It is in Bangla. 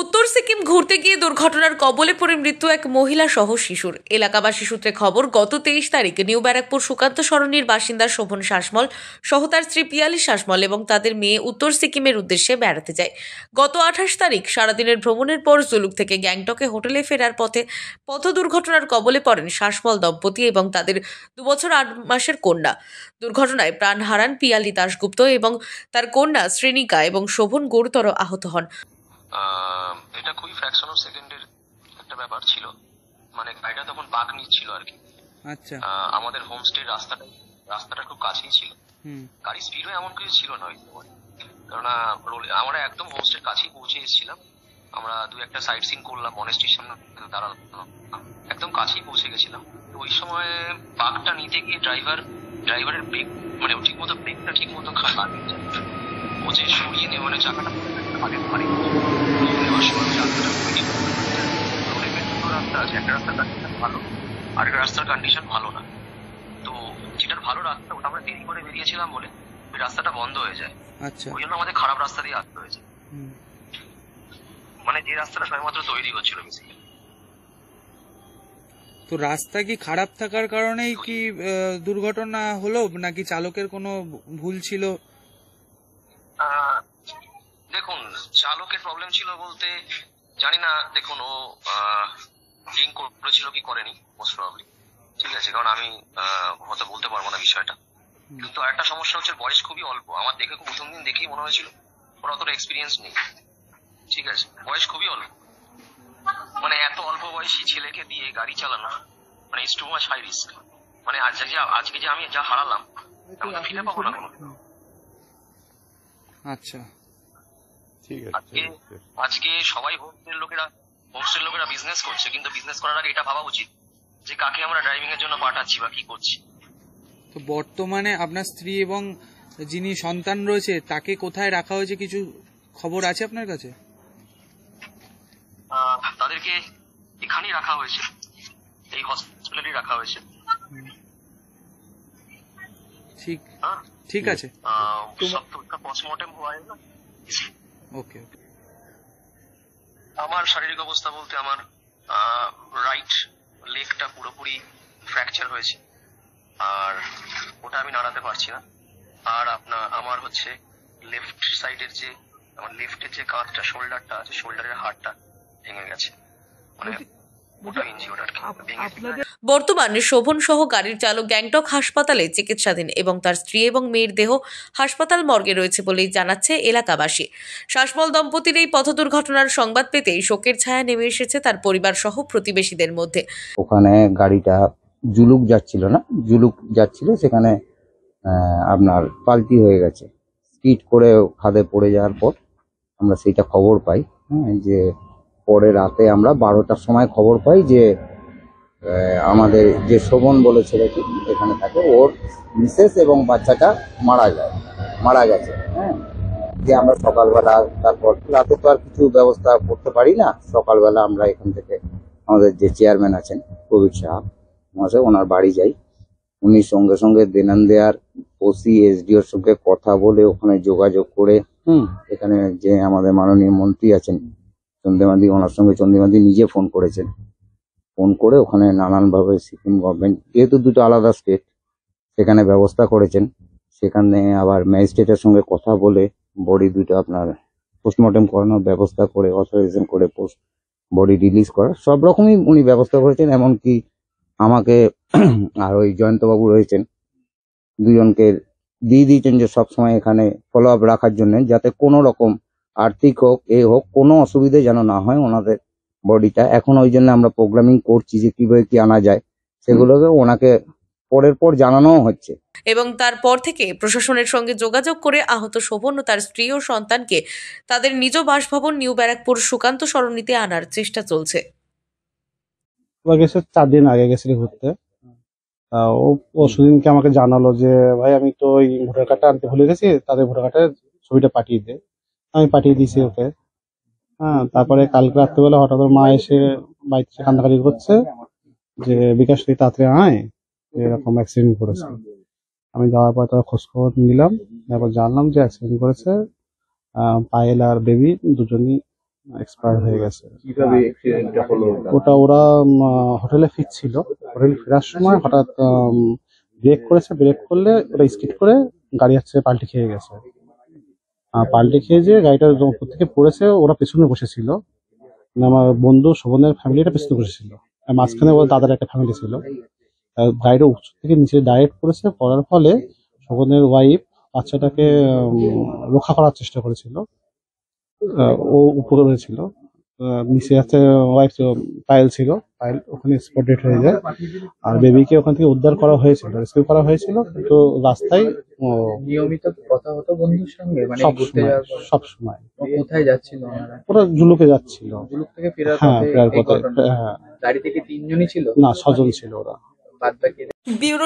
উত্তর সিকিম ঘুরতে গিয়ে দুর্ঘটনার কবলে পড়ে মৃত্যু এক মহিলা সহ শিশুর। এলাকাবাসী সূত্রে খবর, গত 23 তারিখ নিউ ব্যারাকপুর সুকান্ত সরণির বাসিন্দা শোভন শাসমল সহ তার স্ত্রী পিয়ালি শাসমল এবং তাদের মেয়ে উত্তর সিকিমের উদ্দেশ্যে বেড়াতে যায়। গত 28 তারিখ সারাদিনের ভ্রমণের পর জুলুক থেকে গ্যাংটকে হোটেলে ফেরার পথে পথ দুর্ঘটনার কবলে পড়েন শাসমল দম্পতি এবং তাদের 2 বছর 8 মাসের কন্যা। দুর্ঘটনায় প্রাণ হারান পিয়ালি দাশগুপ্ত এবং তার কন্যা শ্রেণিকা, এবং শোভন গুরুতর আহত হন। এটা খুবই ফ্র্যাকশন অফ সেকেন্ডের একটা ব্যাপার ছিল। মানে গাড়িটা তখন বাঁক নিচ্ছিল আর কি। আচ্ছা। আমাদের হোমস্টের রাস্তাটা খুব কাছেই ছিল। গাড়ির স্পিডও এমন কিছু ছিল না ওই সময়, কেননা আমরা একদম হোমস্টের কাছেই পৌঁছে এসেছিলাম। আমরা দু একটা সাইট সিন করলাম, মনেস্ট্রির সামনে দাঁড়ালাম, একদম কাছেই পৌঁছে গেছিলাম। ওই সময় বাঁকটা নিতে গিয়ে ড্রাইভারের ব্রেক, মানে ঠিক মতো ব্রেকটা ঠিক মতো কাটেনি। ও যে সরিয়ে নেওয়া, মানে চাকাটা আগে মারি নেওয়ার সময় চাকাটা রাস্তা আছে, একটা রাস্তার কন্ডিশন ভালো, আরেকটা রাস্তার কন্ডিশন ভালো না। তো যেটার ভালো রাস্তা ওটা আমরা দেরি করে বেরিয়েছিলাম বলে ওই রাস্তাটা বন্ধ হয়ে যায়। আচ্ছা। ওই জন্য আমাদের খারাপ রাস্তা দিয়ে আসতে হয়েছে, মানে যে রাস্তাটা সবেমাত্র তৈরি হচ্ছিল বেসিক্যালি। তো রাস্তা কি খারাপ থাকার কারণেই কি দুর্ঘটনা হলো, নাকি চালকের কোনো ভুল ছিল? দেখুন, চালকের প্রবলেম ছিল বলতে জানি না। দেখুন, ও ড্রিঙ্ক করেছিল কি করেনি মোস্ট প্রবাবলি, ঠিক আছে, কারণ আমি হয়তো বলতে পারবো না বিষয়টা। কিন্তু আরেকটা সমস্যা হচ্ছে বয়স খুবই অল্প। আমার দেখে প্রথম দিন দেখেই মনে হয়েছিল ওর অতটা এক্সপিরিয়েন্স নেই, ঠিক আছে, বয়স খুবই অল্প। মানে এত অল্প বয়সী ছেলেকে দিয়ে গাড়ি চালানো, মানে it's too much high risk. মানে আজকে যে আমি যা হারালাম আমি তো ফিরে পাবো না কোনো। আচ্ছা, ঠিক আছে। আজকে সবাই হোমস্টের লোকেরা বিজনেস করছে, কিন্তু বিজনেস করার আগে এটা ভাবা উচিত যে কাকে আমরা ড্রাইভিং এর জন্য পাঠাচ্ছি বা কি করছি। তো বর্তমানে আপনার স্ত্রী এবং যিনি সন্তান রয়েছে তাকে কোথায় রাখা হয়েছে, কিছু খবর আছে আপনার কাছে? তাদেরকে এখানেই রাখা হয়েছে, এই হসপিটালেই রাখা হয়েছে। ঠিক আছে। পোস্টমর্টেম হয় না। ওকে। আমার শারীরিক অবস্থা বলতে আমার রাইট লেগটা পুরোপুরি ফ্র্যাকচার হয়েছে, আর ওটা আমি নাড়াতে পারছি না। আর আমার হচ্ছে লেফট সাইডের যে আমার লেফটের যে কাঁধটা, শোল্ডারটা আছে, শোল্ডারের হাড়টা ভেঙে গেছে, মানে ওটা ইনজিওর্ড আর কি। বর্তমানে শোভন সহ গাড়ির চালক গ্যাংটক হাসপাতালে চিকিৎসাধীন এবং তার স্ত্রী এবং মেয়ের দেহ হাসপাতাল মর্গে রয়েছে বলেই জানাচ্ছে এলাকাবাসী। শাসমল দম্পতির এই পথ দুর্ঘটনার সংবাদ পেতেই শোকের ছায়া নেমে এসেছে তার পরিবার সহ প্রতিবেশীদের মধ্যে। ওখানে গাড়িটা জুলুক যাচ্ছিল, সেখানে আপনার পাল্টি হয়ে গেছে। স্কিড করে খাদে পড়ে যাওয়ার পর আমরা সেইটা খবর পাই। যে পরে রাতে আমরা 12টার সময় খবর পাই যে আমাদের যে শোভন বলে ছেলেটি এখানে থাকে, ওর মিসেস এবং বাচ্চাটা মারা গেছে। যে আমরা সকালবেলা, তারপর রাতে তো আর কিছু ব্যবস্থা করতে পারি না, সকালবেলা আমরা এখান থেকে আমাদের যে চেয়ারম্যান আছেন কবির সাহেব মহাশয়, ওনার বাড়ি যাই। উনি সঙ্গে সঙ্গে দেনান্দেয়ার ওসি এসডিওর সঙ্গে কথা বলে ওখানে যোগাযোগ করে এখানে যে আমাদের মাননীয় মন্ত্রী আছেন চন্দ্রিমাদি, ওনার সঙ্গে চন্দ্রিমাদি নিজে ফোন করেছেন। ফোন করে ওখানে নানানভাবে সিকিম গভর্নমেন্ট, যেহেতু দুটো আলাদা স্টেট, সেখানে ব্যবস্থা করেছেন। সেখানে আবার ম্যাজিস্ট্রেটের সঙ্গে কথা বলে বডি দুটো আপনার পোস্টমর্টম করানোর ব্যবস্থা করে, অথরাইজেশন করে বডি রিলিজ করার সব রকমই উনি ব্যবস্থা করেছেন। এমনকি আমাকে আর ওই জয়ন্তবাবু রয়েছেন, দুজনকে দিয়ে দিয়েছেন যে সবসময় এখানে ফলো আপ রাখার জন্য, যাতে কোনো রকম আর্থিক হোক হোক কোনো অসুবিধে যেন না হয় ওনাদের বডিটা। এখন ওই জন্য আমরা প্রোগ্রামিং করছি যে কিভাবে কি আনা যায়, সেগুলোকে ওনাকে পরের পর জানানোও হচ্ছে। এবং তারপর থেকে প্রশাসনের সঙ্গে যোগাযোগ করে আহত শোভন ও তার স্ত্রী ও সন্তানকে তাদের নিজ বাসভবন নিউ ব্যারাকপুর সুকান্ত সরণিতে আনার চেষ্টা চলছে। 4 দিন আগে গেছিল ঘুরতে। ও সেদিনকে আমাকে জানালো যে ভাই আমি তো ওই ভোটার কার্ডটা আনতে ভুলে গেছি, তাদের ভোটার কার্ডের ছবিটা পাঠিয়ে দে। আমি পাঠিয়ে দিয়েছি ওকে। তারপরে কালকে রাত্রেবেলা হঠাৎ ওর মা এসে বাড়িতে কান্নাকাটি করছে যে বিকাশ তুই তাড়াতাড়ি আয়, এরকম অ্যাক্সিডেন্ট করেছে। আমি যাওয়ার পর তার খোঁজ খবর নিলাম, তারপর জানলাম যে অ্যাক্সিডেন্ট করেছে। পায়েল আর বেবি দুজনই এক্সপায়ার হয়ে গেছে। কিভাবে অ্যাক্সিডেন্টটা হলো ওটা? ওটা ওরা হোটেলে ফিরছিল, হোটেলে ফেরার সময় হঠাৎ ব্রেক করেছে, ব্রেক করলে ওরা স্কিড করে গাড়ি হচ্ছে পাল্টি খেয়ে গেছে। পাল্টি খেয়ে যে গাড়িটা উপর থেকে পড়েছে, ওরা পেছনে বসেছিল, মানে আমার বন্ধু শোভনের ফ্যামিলিটা পেছনে বসেছিল, আর মাঝখানে ওর দাদার একটা ফ্যামিলি ছিল। গাড়িটা উঁচু থেকে নিচে ডাইরেক্ট পড়েছে, পড়ার ফলে শোভনের ওয়াইফ বাচ্চাটাকে রক্ষা করার চেষ্টা করেছিল। ও উপরে ছিল, নিচে আছে ওয়াইফ পায়েল ছিল, পায়েল ওখানে স্পট ডেড হয়ে যায়। আর বেবিকে ওখান থেকে উদ্ধার করা হয়েছিল, রেস্কিউ করা হয়েছিল, কিন্তু রাস্তায় নিয়মিত কথা হতো বন্ধুর সঙ্গে, মানে ঘুরতে যাওয়ার পর? সব সময় ও কোথায় যাচ্ছিল ওনারা? ওরা জুলুকে যাচ্ছিল। জুলুক থেকে ফেরার হ্যাঁ, পথে ফেরার এই পথে। ঘটনা? হ্যাঁ, গাড়িতে কি 3 জনই ছিল? না 6 জন ছিল ওরা। বাদ বাকি ব্যুরো